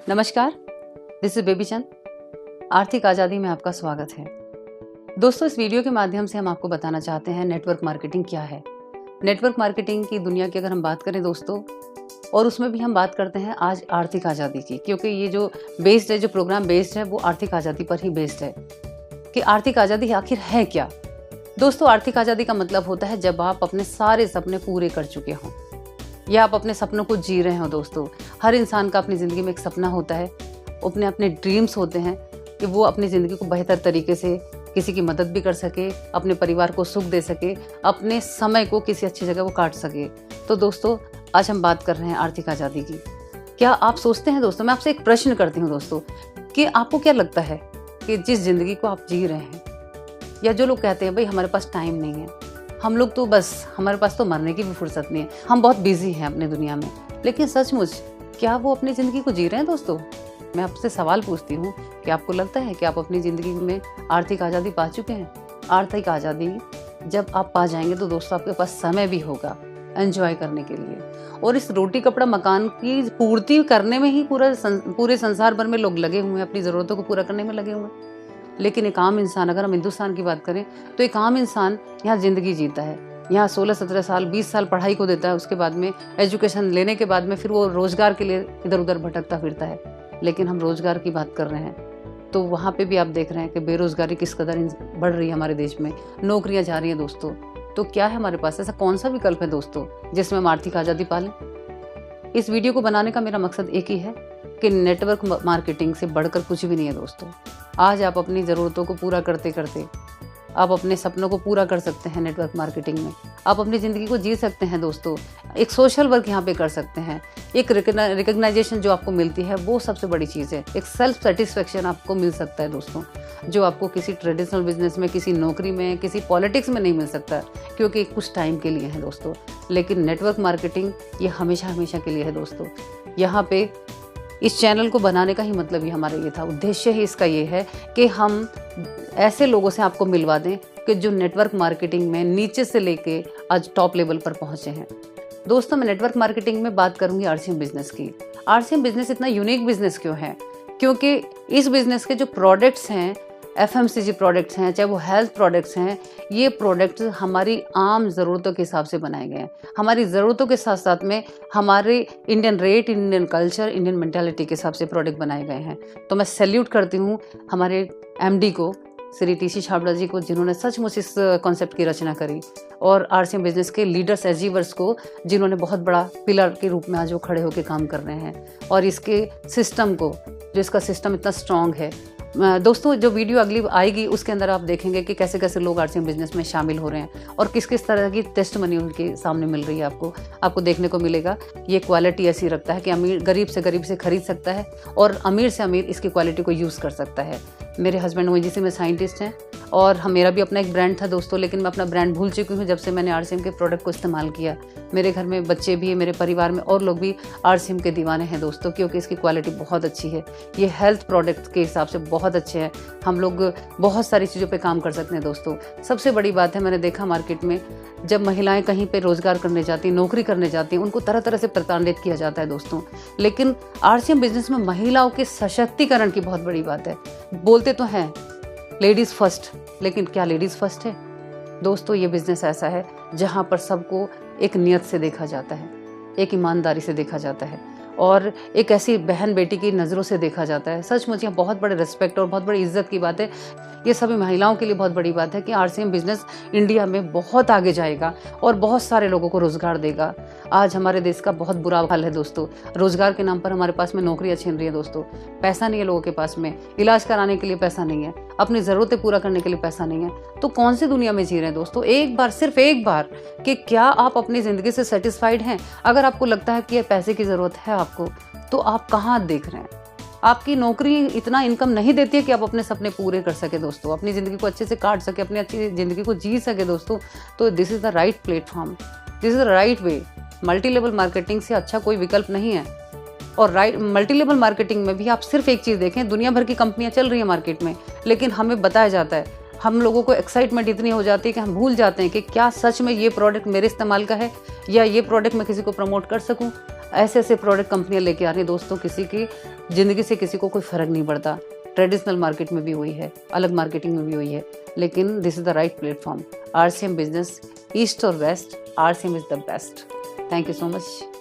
नमस्कार, this is baby चंद। आर्थिक आज़ादी में आपका स्वागत है। दोस्तों, इस वीडियो के माध्यम से हम आपको बताना चाहते हैं नेटवर्क मार्केटिंग क्या है। नेटवर्क मार्केटिंग की दुनिया की अगर हम बात करें दोस्तों, और उसमें भी हम बात करते हैं आज आर्थिक आज़ादी की, क्योंकि ये जो बेस्ड है, जो प्रोग्राम बेस्ड है, वो आर्थिक आज़ादी पर ही बेस्ड है कि आर्थिक आज़ादी आखिर है क्या। दोस्तों, आर्थिक आज़ादी का मतलब होता है जब आप अपने सारे सपने पूरे कर चुके हों या आप अपने सपनों को जी रहे हो। दोस्तों, हर इंसान का अपनी ज़िंदगी में एक सपना होता है, अपने अपने ड्रीम्स होते हैं कि वो अपनी ज़िंदगी को बेहतर तरीके से किसी की मदद भी कर सके, अपने परिवार को सुख दे सके, अपने समय को किसी अच्छी जगह वो काट सके। तो दोस्तों, आज हम बात कर रहे हैं आर्थिक आज़ादी की। क्या आप सोचते हैं दोस्तों, मैं आपसे एक प्रश्न करती हूँ दोस्तों, कि आपको क्या लगता है कि जिस ज़िंदगी को आप जी रहे हैं, या जो लोग कहते हैं भाई हमारे पास टाइम नहीं है, हम लोग तो बस, हमारे पास तो मरने की भी फुर्सत नहीं है, हम बहुत बिजी हैं अपने दुनिया में, लेकिन सचमुच क्या वो अपनी ज़िंदगी को जी रहे हैं? दोस्तों, मैं आपसे सवाल पूछती हूँ कि आपको लगता है कि आप अपनी ज़िंदगी में आर्थिक आज़ादी पा चुके हैं? आर्थिक आज़ादी जब आप पा जाएंगे तो दोस्तों आपके पास समय भी होगा एंजॉय करने के लिए, और इस रोटी कपड़ा मकान की पूर्ति करने में ही पूरे संसार भर में लोग लगे हुए हैं, अपनी ज़रूरतों को पूरा करने में लगे हुए हैं। लेकिन एक आम इंसान, अगर हम हिंदुस्तान की बात करें तो एक आम इंसान यहाँ ज़िंदगी जीता है, यहाँ 16-17 साल 20 साल पढ़ाई को देता है, उसके बाद में एजुकेशन लेने के बाद में फिर वो रोज़गार के लिए इधर उधर भटकता फिरता है। लेकिन हम रोज़गार की बात कर रहे हैं तो वहाँ पे भी आप देख रहे हैं कि बेरोज़गारी किस कदर बढ़ रही है हमारे देश में, नौकरियाँ जा रही हैं दोस्तों। तो क्या है हमारे पास, ऐसा कौन सा विकल्प है दोस्तों जिसमें हम आर्थिक आज़ादी पालें? इस वीडियो को बनाने का मेरा मकसद एक ही है कि नेटवर्क मार्केटिंग से बढ़कर कुछ भी नहीं है दोस्तों। आज आप अपनी ज़रूरतों को पूरा करते करते आप अपने सपनों को पूरा कर सकते हैं। नेटवर्क मार्केटिंग में आप अपनी ज़िंदगी को जी सकते हैं दोस्तों। एक सोशल वर्क यहाँ पे कर सकते हैं, एक रिकग्नाइजेशन जो आपको मिलती है वो सबसे बड़ी चीज़ है। एक सेल्फ सेटिस्फेक्शन आपको मिल सकता है दोस्तों, जो आपको किसी ट्रेडिशनल बिजनेस में, किसी नौकरी में, किसी पॉलिटिक्स में नहीं मिल सकता, क्योंकि कुछ टाइम के लिए है दोस्तों। लेकिन नेटवर्क मार्केटिंग ये हमेशा हमेशा के लिए है दोस्तों। यहाँ पे इस चैनल को बनाने का ही मतलब ही हमारा ये था, उद्देश्य ही इसका ये है कि हम ऐसे लोगों से आपको मिलवा दें कि जो नेटवर्क मार्केटिंग में नीचे से लेके आज टॉप लेवल पर पहुंचे हैं। दोस्तों, मैं नेटवर्क मार्केटिंग में बात करूंगी आरसीएम बिजनेस की। आरसीएम बिजनेस इतना यूनिक बिजनेस क्यों है? क्योंकि इस बिजनेस के जो प्रोडक्ट्स हैं, एफएमसीजी प्रोडक्ट्स हैं, चाहे वो हेल्थ प्रोडक्ट्स हैं, ये प्रोडक्ट्स हमारी आम ज़रूरतों के हिसाब से बनाए गए हैं। हमारी ज़रूरतों के साथ साथ में हमारे Indian rate, Indian culture, Indian mentality के हिसाब से प्रोडक्ट बनाए गए हैं। तो मैं सैल्यूट करती हूँ हमारे एमडी को, श्री टीसी छाबड़ा जी को, जिन्होंने सचमुच इस कॉन्सेप्ट की रचना करी, और आरसीएम बिजनेस के लीडर्स, अचीवर्स को, जिन्होंने बहुत बड़ा पिलर के रूप में आज वो खड़े होकर काम कर रहे हैं, और इसके सिस्टम को, जो इसका सिस्टम इतना स्ट्रॉन्ग है। दोस्तों, जो वीडियो अगली आएगी उसके अंदर आप देखेंगे कि कैसे कैसे लोग आरसीएम बिजनेस में शामिल हो रहे हैं और किस किस तरह की टेस्ट मनी उनके सामने मिल रही है। आपको देखने को मिलेगा। ये क्वालिटी ऐसी रखता है कि अमीर गरीब से खरीद सकता है, और अमीर से अमीर इसकी क्वालिटी को यूज़ कर सकता है। मेरे हस्बैंड ओएनजीसी में साइंटिस्ट हैं, और मेरा भी अपना एक ब्रांड था दोस्तों, लेकिन मैं अपना ब्रांड भूल चुकी हूँ जब से मैंने आरसीएम के प्रोडक्ट को इस्तेमाल किया। मेरे घर में बच्चे भी, मेरे परिवार में और लोग भी आरसीएम के दीवाने हैं दोस्तों, क्योंकि इसकी क्वालिटी बहुत अच्छी है। ये हेल्थ प्रोडक्ट के हिसाब से बहुत अच्छे हैं। हम लोग बहुत सारी चीज़ों पे काम कर सकते हैं दोस्तों। सबसे बड़ी बात है, मैंने देखा मार्केट में जब महिलाएं कहीं पे रोज़गार करने जाती हैं, नौकरी करने जाती हैं, उनको तरह तरह से प्रताड़ित किया जाता है दोस्तों। लेकिन आरसीएम बिजनेस में महिलाओं के सशक्तिकरण की बहुत बड़ी बात है। बोलते तो हैं लेडीज़ फर्स्ट, लेकिन क्या लेडीज़ फर्स्ट है? दोस्तों, ये बिज़नेस ऐसा है जहाँ पर सबको एक नियत से देखा जाता है, एक ईमानदारी से देखा जाता है, और एक ऐसी बहन बेटी की नज़रों से देखा जाता है। सचमुच यहाँ बहुत बड़े रिस्पेक्ट और बहुत बड़ी इज्जत की बात है। ये सभी महिलाओं के लिए बहुत बड़ी बात है कि आरसीएम बिजनेस इंडिया में बहुत आगे जाएगा और बहुत सारे लोगों को रोज़गार देगा। आज हमारे देश का बहुत बुरा हाल है दोस्तों। रोज़गार के नाम पर हमारे पास में नौकरियाँ छीन रही है दोस्तों। पैसा नहीं है लोगों के पास में, इलाज कराने के लिए पैसा नहीं है, अपनी ज़रूरतें पूरा करने के लिए पैसा नहीं है। तो कौन सी दुनिया में जी रहे हैं दोस्तों? एक बार, सिर्फ एक बार, कि क्या आप अपनी ज़िंदगी से सेटिस्फाइड हैं? अगर आपको लगता है कि पैसे की ज़रूरत है आपको, तो आप कहाँ देख रहे हैं? आपकी नौकरी इतना इनकम नहीं देती है कि आप अपने सपने पूरे कर सके दोस्तों, अपनी ज़िंदगी को अच्छे से काट सके, अपनी अच्छी ज़िंदगी को जी सके दोस्तों। तो this is the right platform, this is the right way. Multi level marketing से अच्छा कोई विकल्प नहीं है। और मल्टी लेवल मार्केटिंग में भी आप सिर्फ एक चीज़ देखें, दुनिया भर की कंपनियां चल रही हैं मार्केट में, लेकिन हमें बताया जाता है, हम लोगों को एक्साइटमेंट इतनी हो जाती है कि हम भूल जाते हैं कि क्या सच में ये प्रोडक्ट मेरे इस्तेमाल का है, या ये प्रोडक्ट मैं किसी को प्रमोट कर सकूं। ऐसे ऐसे प्रोडक्ट कंपनियां लेके आ रही हैं दोस्तों, किसी की ज़िंदगी से किसी को कोई फ़र्क नहीं पड़ता। ट्रेडिशनल मार्केट में भी हुई है, अलग मार्केटिंग में भी हुई है, लेकिन this is the right platform. RCM business east और west, RCM is the best. Thank you so much.